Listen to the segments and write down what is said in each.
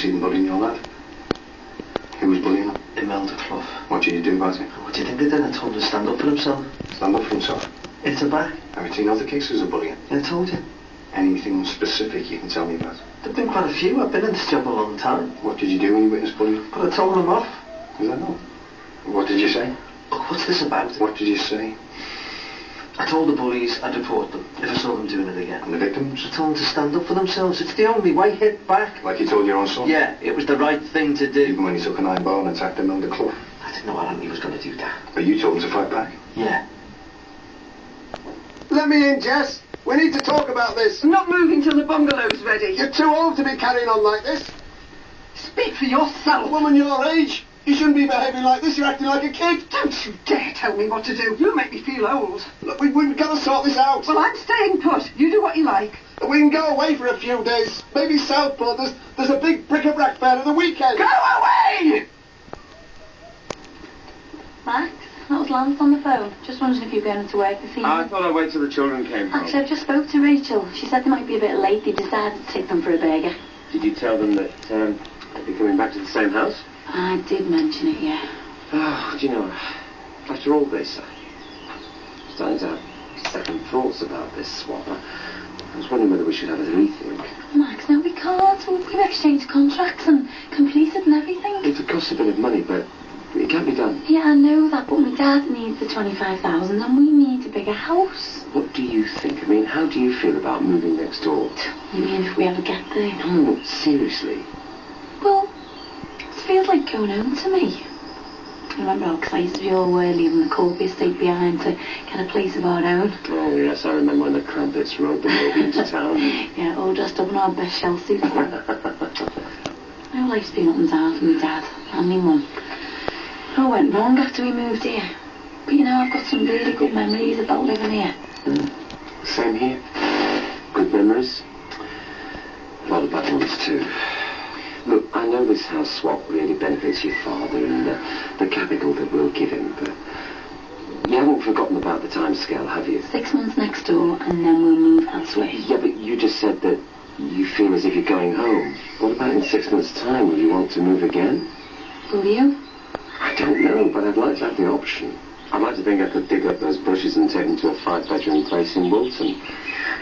See them bullying your lad? Who was bullying him? Imelda Clough. What did you do about it? What do you think I did? I told him to stand up for himself. Stand up for himself? It's a back. Have you seen other cases of bullying? I told you. Anything specific you can tell me about? There've been quite a few. I've been in this job a long time. What did you do when you witnessed bullying? But I told them off. Is that all? What did you say? Look, what's this about? What did you say? I told the bullies I'd report them if I saw them doing it again. And the victims? I told them to stand up for themselves. It's the only way. Hit back. Like you told your own son? Yeah, it was the right thing to do. Even when he took an iron bar and attacked Imelda Clough? I didn't know Alan he was going to do that. But you told him to fight back? Yeah. Let me in, Jess. We need to talk about this. I'm not moving till the bungalow's ready. You're too old to be carrying on like this. Speak for yourself. A woman your age. You shouldn't be behaving like this. You're acting like a kid. Don't you dare tell me what to do. You make me feel old. Look, we've got to sort this out. Well, I'm staying put. You do what you like. We can go away for a few days. Maybe Southport. There's a big bric-a-brac fair at the weekend. Go away! Max, that was Lance on the phone. Just wondering if you're going to work this evening. I thought I'd wait till the children came home. Actually, I've just spoke to Rachel. She said they might be a bit late. They decided to take them for a burger. Did you tell them that they'd be coming back to the same house? I did mention it, yeah. Oh, do you know, after all this, I'm starting to have second thoughts about this swap. I was wondering whether we should have a rethink. Max, no, we can't. We've exchanged contracts and completed and everything. It costs a bit of money, but it can be done. Yeah, I know that, but my dad needs the 25,000 and we need a bigger house. What do you think? I mean, how do you feel about moving next door? You mean if we ever get there? No, seriously. Well, it feels like going home to me. I remember how excited we all were leaving the Corby estate behind to get a place of our own. Oh, yes, I remember when the Crumpets rode them over into town. Yeah, all dressed up in our best shell suits. My life's been up and down for my dad and me mum. It all went wrong after we moved here. But you know, I've got some really good memories about living here. Same here. Good memories. A lot of bad ones too. Look, I know this house swap really benefits your father and the capital that we'll give him, but you haven't forgotten about the time scale, have you? 6 months next door and then we'll move elsewhere. Yeah, but you just said that you feel as if you're going home. What about in 6 months' time? Will you want to move again? Will you? I don't know, but I'd like to have the option. I'd like to think I could dig up those bushes and take them to a 5-bedroom place in Wilton.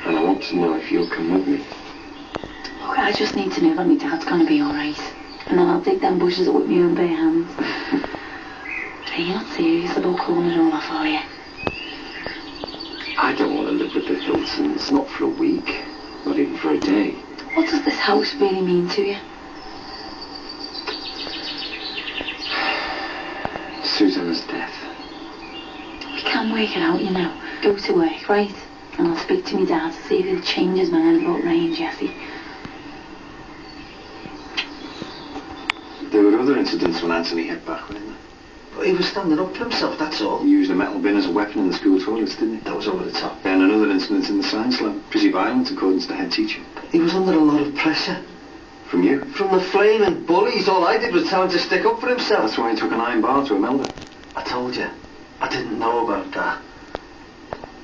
And I want to know if you'll come with me. Look, I just need to know that my dad's going to be alright. And then I'll dig them bushes up with my own bare hands. Are you not serious about calling it all off, are you? I don't want to live with the Hiltons, not for a week. Not even for a day. What does this house really mean to you? Susanna's death. We can work it out, you know. Go to work, right? And I'll speak to my dad to see if he'll change his mind about Ray and Jessie. There were other incidents when Anthony hit back, weren't there? But he was standing up for himself, that's all. He used a metal bin as a weapon in the school toilets, didn't he? That was over the top. And another incident in the science lab. Pretty violent, according to the head teacher. He was under a lot of pressure. From you? From the flaming bullies. All I did was tell him to stick up for himself. That's why he took an iron bar to Imelda. I told you. I didn't know about that.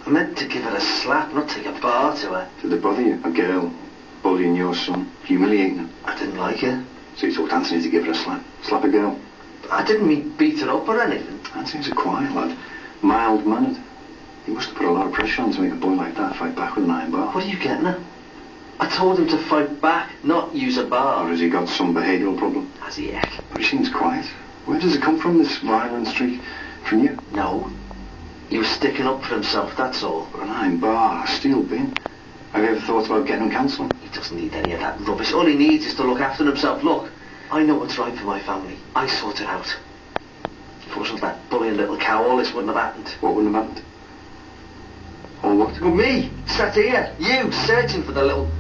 I meant to give her a slap, not take a bar to her. Did it bother you? A girl bullying your son, humiliating him? I didn't like it. So you told Anthony to give her a slap? Slap a girl? I didn't mean beat her up or anything. Anthony's a quiet lad. Mild-mannered. He must have put a lot of pressure on to make a boy like that fight back with an iron bar. What are you getting at? I told him to fight back, not use a bar. Or has he got some behavioural problem? Has he, heck? But he seems quiet. Where does it come from, this violent streak? From you? No. He was sticking up for himself, that's all. But an iron bar, a steel bin. Have you ever thought about getting him counselling? He doesn't need any of that rubbish. All he needs is to look after himself. Look, I know what's right for my family. I sort it out. If it wasn't that bullying little cow, all this wouldn't have happened. What wouldn't have happened? Or what? Well, me, sat here, you, searching for the little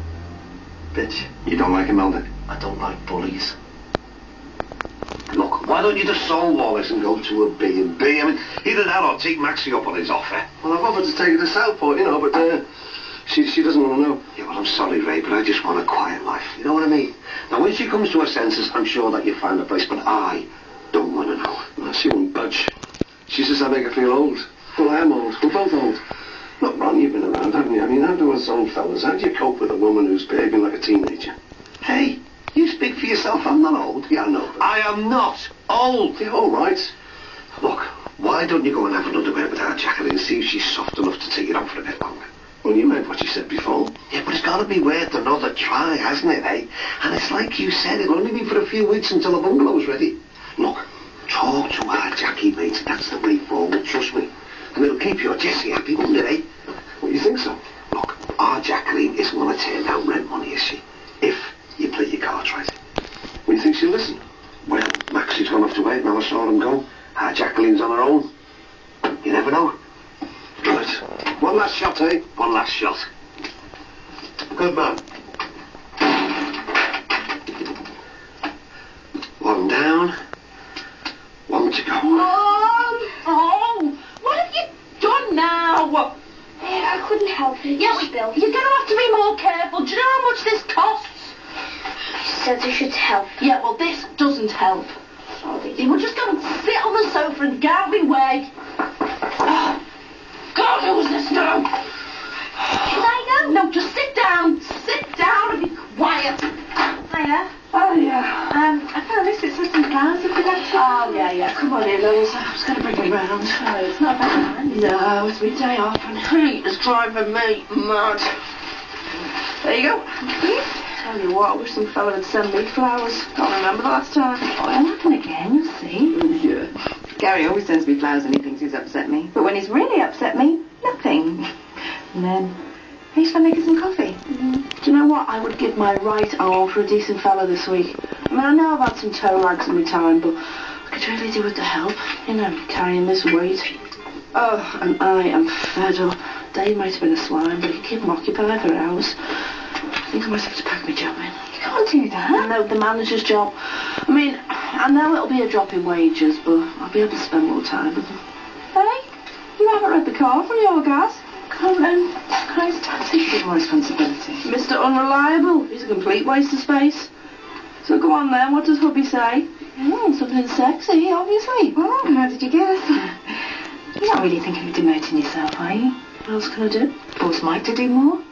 bitch. You don't like Imelda? I don't like bullies. Look, why don't you just solve all this and go to a B&B? I mean, either that or take Maxie up on his offer. Well, I've offered to take her to Southport, you know, but she doesn't want to know. Yeah, well, I'm sorry, Ray, but I just want a quiet life. You know what I mean? Now, when she comes to her senses, I'm sure that you'll find a place, but I don't want to know. Well, she won't budge. She says I make her feel old. Well, I am old. We're both old. Look, Ron, you've been around, haven't you? I mean, how do us old fellas, how do you cope with a woman who's behaving like a teenager? Hey, you speak for for yourself. I'm not old. Yeah, I know. I am not old. Yeah, all right. Look, why don't you go and have another word with Aunt Jacqueline and see if she's soft enough to take it on for a bit longer? Well, you heard what she said before. Yeah, but it's got to be worth another try, hasn't it, eh? And it's like you said, it'll only be for a few weeks until the bungalow's ready. Look, talk to our Jackie, mate. That's the way forward, trust me. And it'll keep your Jessie happy, won't it, eh? Well, you think so? Look, our Jacqueline isn't going to turn down rent money, is she? If you play your cards right. Well, you think she'll listen? Well, Maxie's gone off to work now. I saw him go. Our Jacqueline's on her own. You never know. Right. One last shot, eh? One last shot. Good man. One down. One to go. Mom! Oh, what have you done now? I couldn't help it. Yeah, Bill. you're going to have to be more careful. Do you know how much this costs? She said I should help. Yeah, well, this doesn't help. Sorry. You will just go and sit on the sofa and get out of my way. Oh, God, who's this now? Should I go? No, just sit down. Sit down and be quiet. Hiya. Oh, yeah. I found this. It's some flowers if you'd like to. Oh, yeah. Come on in, Louise. I was going to bring it round. Oh, it's not bad. No, it's my day off and heat is driving me mad. There you go. Tell you what, I wish some fella would send me flowers. Can't remember the last time. Oh, it'll happen again, you'll see. Yeah. Gary always sends me flowers when he thinks he's upset me. But when he's really upset me, nothing. And then, hey, shall I make you some coffee? Do you know what? I would give my right arm for a decent fella this week. I mean, I know I've had some toe rags in my time, but I could really do with the help. You know, carrying this weight. Oh, and I am fed up. Dave might have been a swine, but he could keep him occupied for hours. I think I might have to pack my job in. You can't do that. No, the manager's job. I mean, I know it'll be a drop in wages, but I'll be able to spend more time with him. Hey, you haven't read the card from your gas. Come on, Christ, take a bit more responsibility. Mr. Unreliable, he's a complete waste of space. So go on then, what does hubby say? Something sexy, obviously. Oh, how did you guess? You're not really thinking of demoting yourself, are you? What else can I do? Force Mike to do more?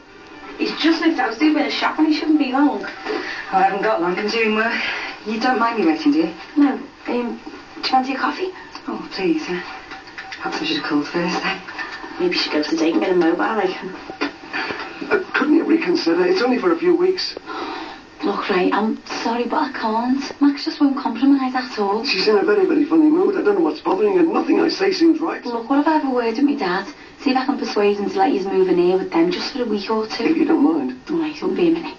He's just left house doing a bit of shopping. He shouldn't be long. Oh, I haven't got long. I'm doing work. You don't mind me waiting, do you? No. Do you fancy a coffee? Oh, please. Perhaps I should have called first then. Maybe she goes to date and get a mobile. Couldn't you reconsider? It's only for a few weeks. Look, Ray, I'm sorry, but I can't. Max just won't compromise at all. She's in a very, very funny mood. I don't know what's bothering her. Nothing I say seems right. Look, what if I have a word with my dad? See if I can persuade him to let you move in here with them just for a week or two. If you don't mind. All right, won't be a minute.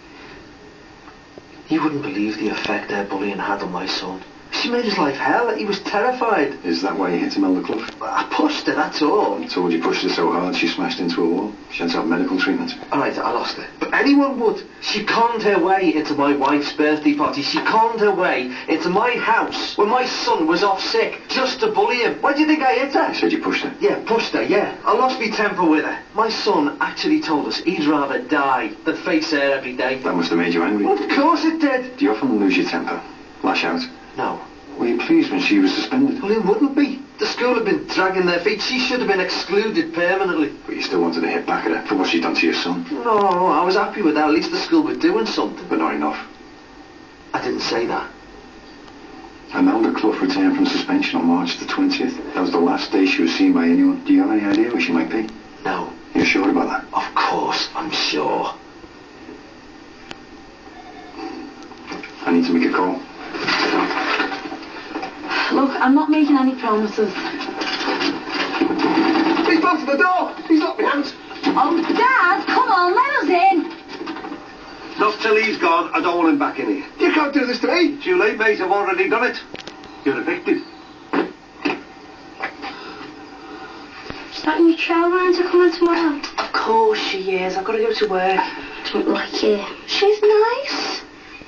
You wouldn't believe the effect their bullying had on my son. She made his life hell. He was terrified. Is that why you hit Imelda Clough? I pushed her, that's all. I told you pushed her so hard she smashed into a wall. She had to have medical treatment. All right, I lost her. But anyone would. She conned her way into my wife's birthday party. She conned her way into my house when my son was off sick just to bully him. Why do you think I hit her? You said you pushed her? Yeah, pushed her, yeah. I lost my temper with her. My son actually told us he'd rather die than face her every day. That must have made you angry. Well, of course it did. Do you often lose your temper? Lash out? No. Were you pleased when she was suspended? Well, who wouldn't be? The school had been dragging their feet. She should have been excluded permanently. But you still wanted to hit back at her for what she'd done to your son. No, I was happy with that. At least the school were doing something. But not enough. I didn't say that. Imelda Clough returned from suspension on March the 20th. That was the last day she was seen by anyone. Do you have any idea where she might be? No. You're sure about that? Of course, I'm sure. I need to make a call. Look, I'm not making any promises. He's bolted the door! He's locked my hands! Oh, Dad, come on, let us in. Not till he's gone. I don't want him back in here. You can't do this to me! Too late, mate. I've already done it. You're evicted. Is that your child around to come in tomorrow? Of course she is. I've got to go to work. Don't like her. She's nice.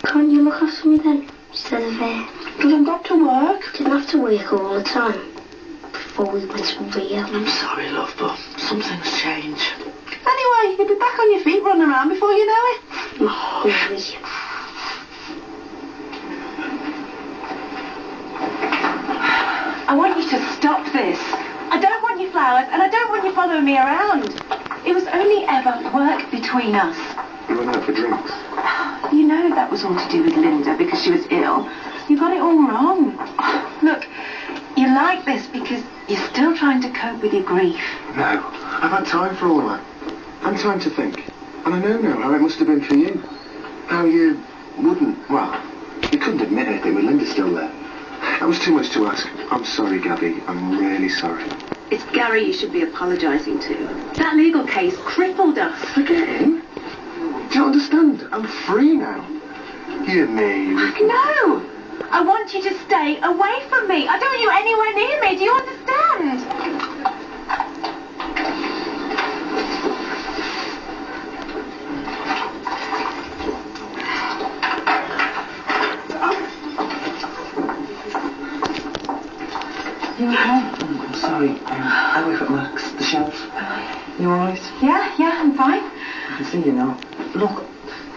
Can't you look after me then? Instead of her. Because I've got to work. Didn't have to work all the time. Before we went to Rio. I'm sorry, love, but some things change. Anyway, you'll be back on your feet running around before you know it. I'm hungry. I want you to stop this. I don't want your flowers, and I don't want you following me around. It was only ever work between us. You went out for drinks. You know that was all to do with Linda because she was ill. You got it all wrong. Look, you're like this because you're still trying to cope with your grief. No, I've had time for all that. And time to think. And I know now how it must have been for you. How you wouldn't, well, you couldn't admit anything with Linda still there. That was too much to ask. I'm sorry, Gabby. I'm really sorry. It's Gary you should be apologising to. That legal case crippled us. Forget him? Do you understand? I'm free now. You me, Ricky. No! I want you to stay away from me. I don't want you anywhere near me. Do you understand? You okay? I'm sorry. I work at Max, the shelf. You alright? Yeah, I'm fine. I can see you now. Look,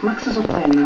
Max is up there now.